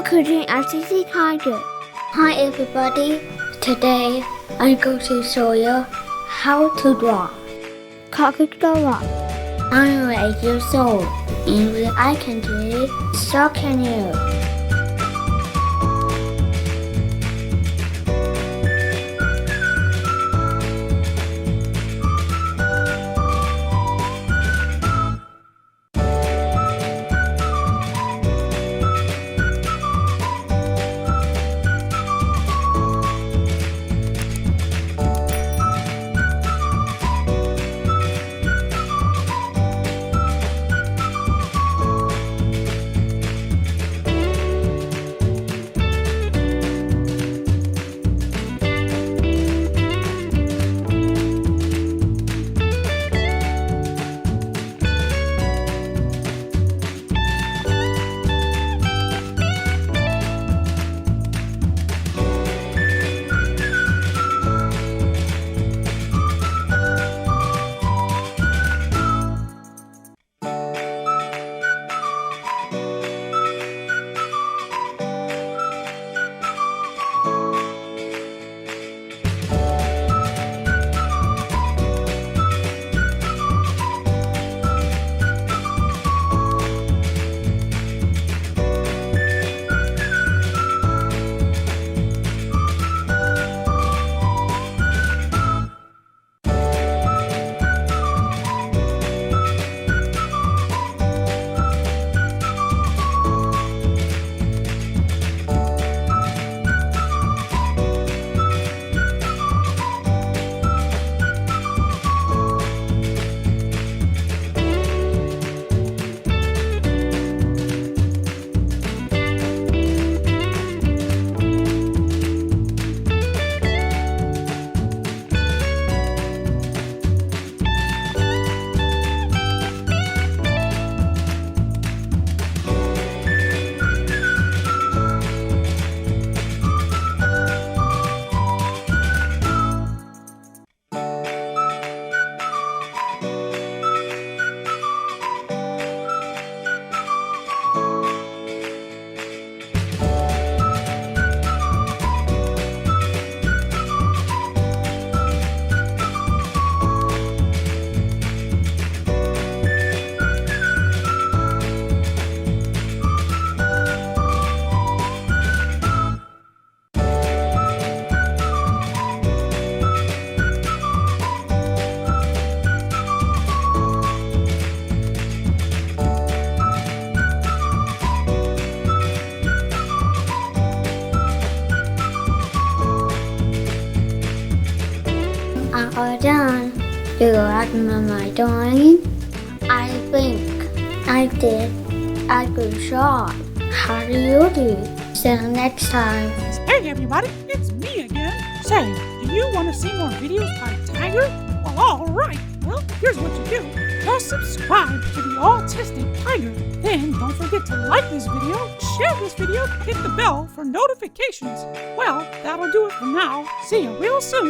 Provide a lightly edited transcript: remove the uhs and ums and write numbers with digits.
Welcome to Autistic Tiger. Hi everybody. Today I'm going to show you how to draw. Coca-Cola. I'm 8 years old, and if I can do it, so can you. I'm all done. Do you like my drawing? I think I did a good job. How do you do? See you next time. Hey everybody, it's me again. Say, do you want to see more videos by Tiger? Well, alright. Well, here's what you do. Just subscribe to the Autistic Tiger. Then don't forget to like this video, share this video, hit the bell for notifications. Well, that'll do it for now. See you real soon.